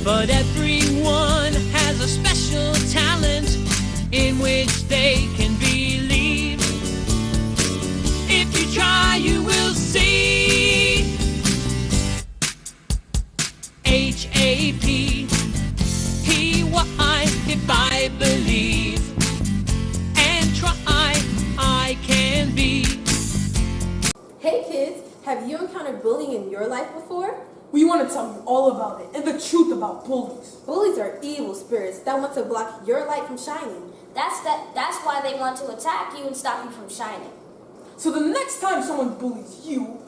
But everyone has a special talent in which they can believe. If you try, you will see. H-A-P-P-Y, if I believe and try, I can be. Hey kids, have you encountered bullying in your life before? We want to tell you all about it and the truth about bullies. Bullies are evil spirits that want to block your light from shining. That's why they want to attack you and stop you from shining. So the next time someone bullies you,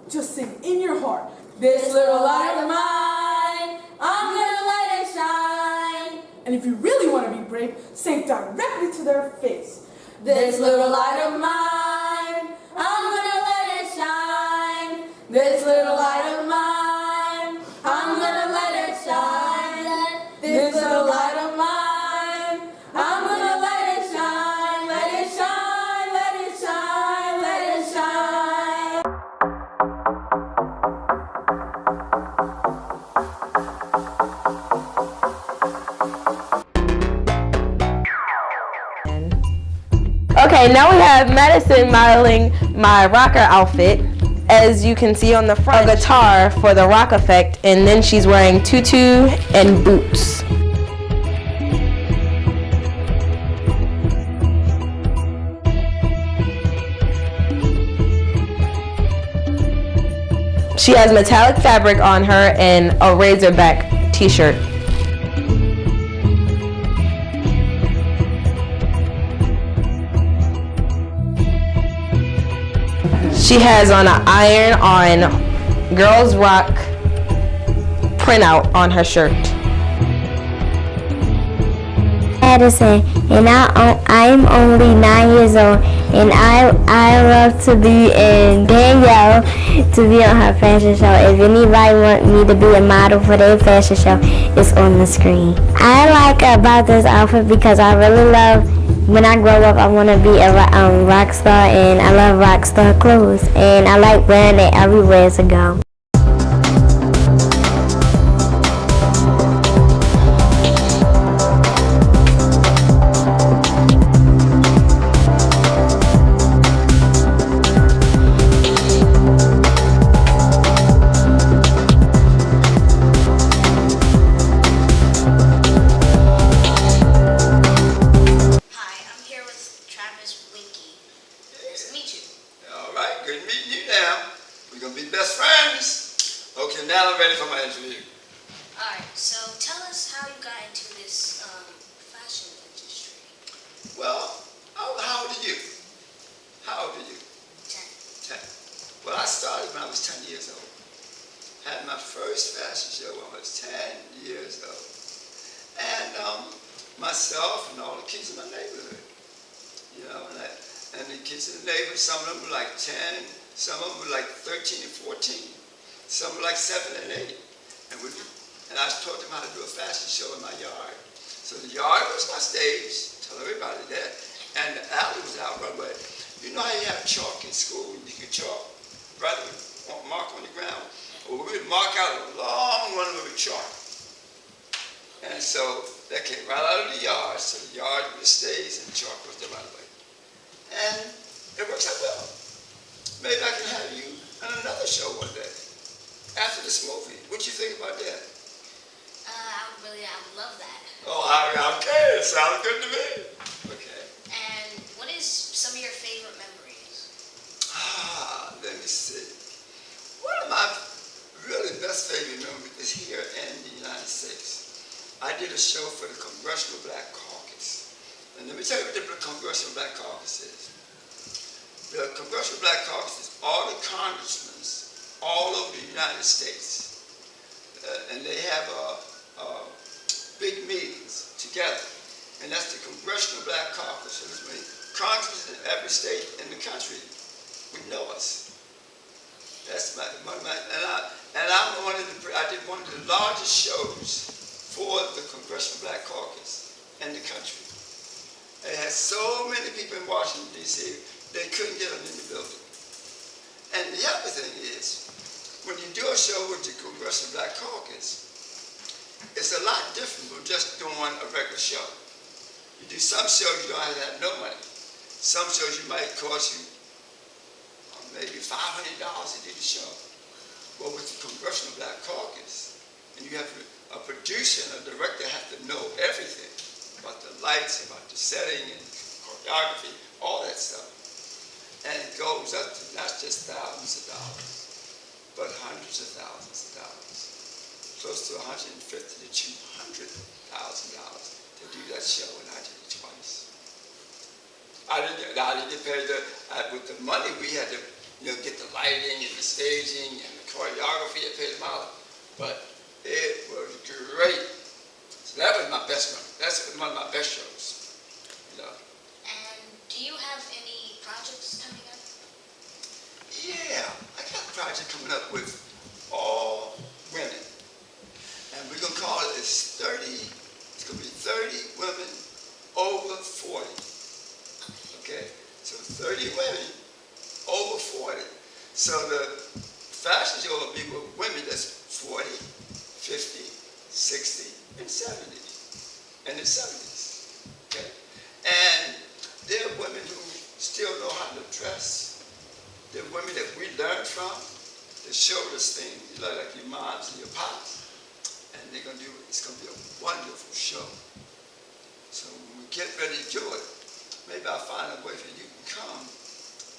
just sing in your heart, "This little light of mine, I'm gonna let it shine." And if you really want to be brave, say it directly to their face. "This little light of mine, I'm gonna let it shine. This little light of mine, I'm gonna let it shine. This little light of mine, I'm gonna let it shine. Let it shine, let it shine, let it shine." Okay, now we have Madison modeling my rocker outfit. As you can see on the front, a guitar for the rock effect, and then she's wearing tutu and boots. She has metallic fabric on her and a razorback t-shirt. She has on an iron-on Girls Rock printout on her shirt. Madison, and I'm only 9 years old, and I love to be in Danielle to be on her fashion show. If anybody want me to be a model for their fashion show, it's on the screen. I like about this outfit because I really love, when I grow up, I want to be a rock star, and I love rock star clothes, and I like wearing it everywhere to go. Winkey. Nice to meet you. All right, good meeting you now. We're going to be best friends. Okay, now I'm ready for my interview. All right, so tell us how you got into this fashion industry. Well, how old are you? How old are you? 10. 10. Well, I started when I was 10 years old. Had my first fashion show when I was 10 years old. And myself and all the kids in my neighborhood. You know, and the kids in the neighborhood, some of them were like 10, some of them were like 13 and 14, some were like 7 and 8. And I taught them how to do a fashion show in my yard. So the yard was my stage, tell everybody that, and the alley was our runway. You know how you have chalk in school, you can chalk, right, mark on the ground? Well, we would mark out a long runway with chalk. And so that came right out of the yard, so the yard was the stage and the chalk was the runway. And it works out well. Maybe I can have you on another show one day, after this movie. What do you think about that? I would love that. Oh, okay, it sounds good to me. Okay. And what is some of your favorite memories? Let me see. One of my really best favorite memories is here in the United States. I did a show for the Congressional Black Caucus. And let me tell you what the Congressional Black Caucus is. The Congressional Black Caucus is all the congressmen all over the United States. And they have big meetings together. And that's the Congressional Black Caucus. So congressmen in every state in the country would know us. That's I did one of the largest shows for the Congressional Black Caucus in the country. They had so many people in Washington, D.C., they couldn't get them in the building. And the other thing is, when you do a show with the Congressional Black Caucus, it's a just doing a regular show. You do some shows you don't have no money. Some shows you might cost you maybe $500 to do the show. Well, with the Congressional Black Caucus, and you have a producer and a director have to know everything about the lights, about the setting and choreography, all that stuff. And it goes up to not just thousands of dollars, but hundreds of thousands of dollars, close to $150,000 to $200,000 to do that show, and I did it twice. I didn't get paid with the money we had to, get the lighting and the staging and the choreography. I paid them out, but it was great. So that was my best one. That's one of my best shows. And do you have any projects coming up? Yeah, I got a project coming up with all women, and we're gonna call it It's gonna be 30 women over 40. Okay, so 30 women over 40. So the fashion show will be with women that's 40, 50, 60, and 70, and the 70s. Okay, and there are women who still know how to dress. There are women that we learned from that showed us things like your moms and your pops, and they're gonna do it. It's gonna be a wonderful show. So when we get ready to do it, maybe I'll find a way for you to come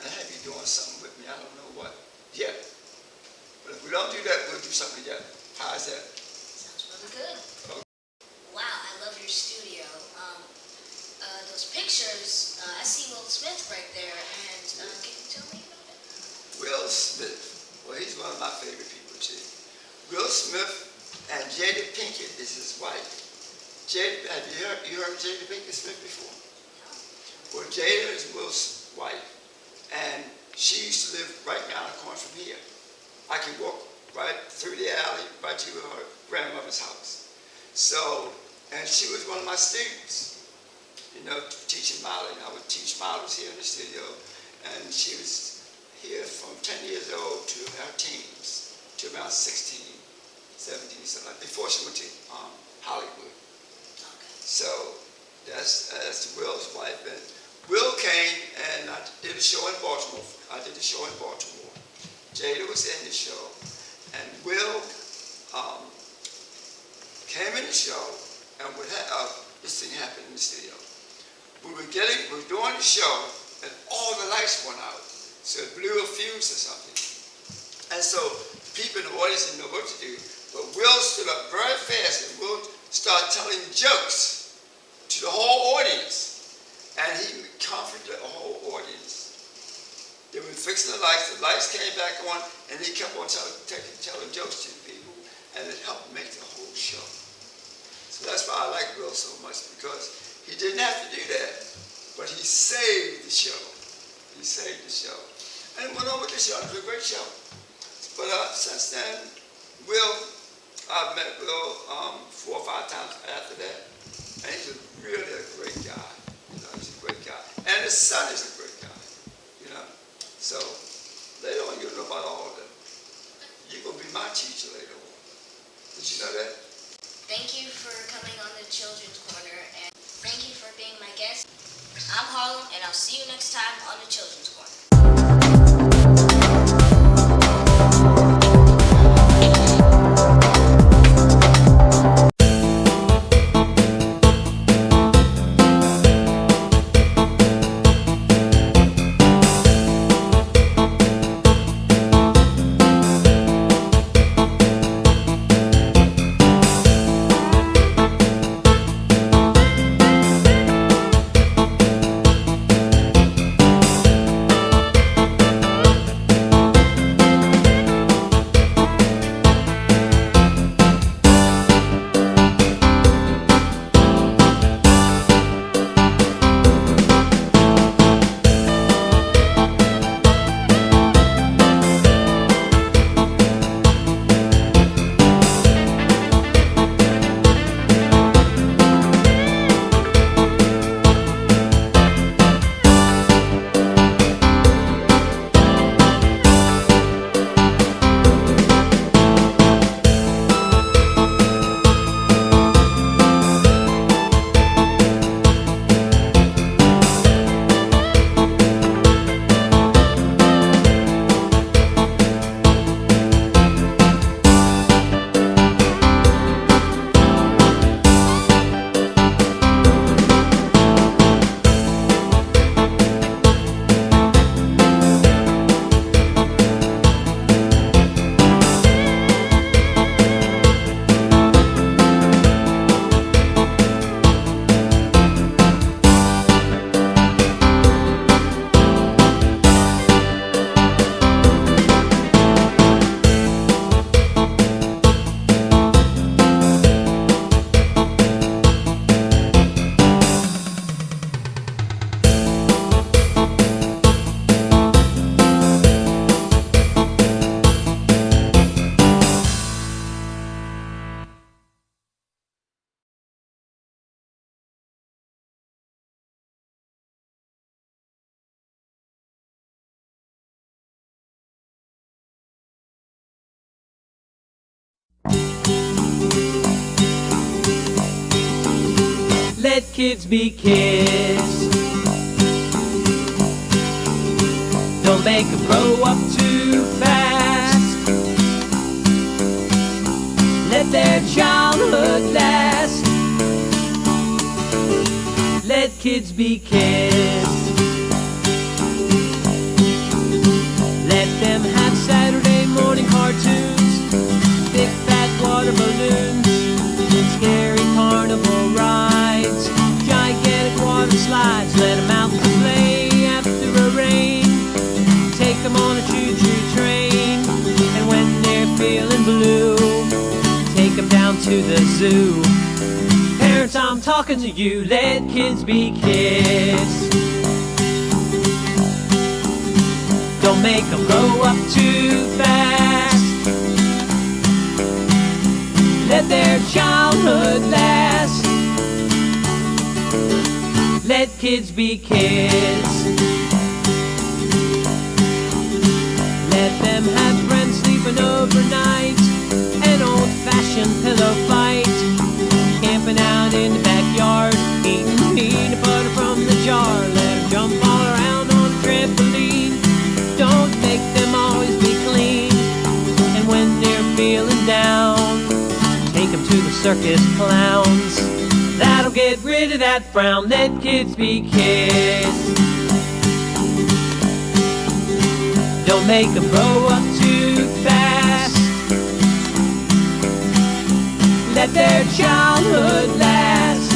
and have you doing something with me. I don't know what yet. But if we don't do that, we'll do something together. How's that? Sounds really good. Okay. Wow, I love your studio. Those pictures, I see Will Smith right there, and can you tell me about it? Will Smith. Well, he's one of my favorite people, too. Will Smith and Jada Pinkett is his wife. Jada, have you heard of Jada Pinkett Smith before? Well, Jada is Will's wife, and she used to live right down the corner from here. I can walk right through the alley, right to her grandmother's house. So, and she was one of my students, teaching modeling. I would teach models here in the studio, and she was here from 10 years old to her teens, to around 16, 17, something like that, before she went to Hollywood. Okay. So, that's Will's wife. And Will came and I did a show in Baltimore. Jada was in the show. And Will came in the show, and this thing happened in the studio. We were doing the show, and all the lights went out. So it blew a fuse or something. And so people in the audience didn't know what to do. But Will stood up very fast, and Will started telling jokes to the whole audience. And he comforted the whole audience. They were fixing the lights came back on, and he kept on telling jokes to the people, and it helped make the whole show. So that's why I like Will so much, because he didn't have to do that, but he saved the show. He saved the show. And it went on with the show. It was a great show. But since then, I've met Will 4 or 5 times after that, and he's really a great guy. He's a great guy. And his son is a great guy, So later on, you'll know about all of them. You're going to be my teacher later on. Did you know that? Thank you for coming on the Children's Corner, and thank you for being my guest. I'm Harlem, and I'll see you next time on the Children's Corner. Let kids be kids. Don't make them grow up too fast. Let their childhood last. Let kids be kids. Let them have Saturday morning cartoons, big fat water balloons, scary carnival rides, gigantic water slides. Let them out to play after a rain. Take them on a choo-choo train. And when they're feeling blue, take them down to the zoo. Parents, I'm talking to you. Let kids be kids. Don't make them grow up too fast. Let their childhood last. Let kids be kids. Let them have friends sleeping overnight, an old-fashioned pillow fight, camping out in the backyard, eating peanut butter from the jar. Let them jump all around on a trampoline. Don't make them always be clean. And when they're feeling down, take them to the circus clowns. That'll get rid of that frown. Let kids be kids. Don't make them grow up too fast. Let their childhood last.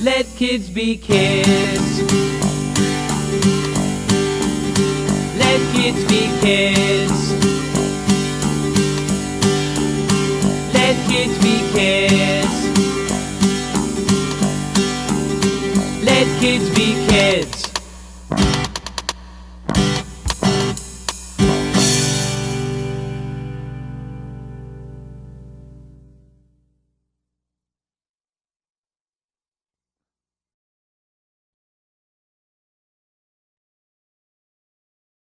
Let kids be kids. Let kids be kids. Let kids be kids.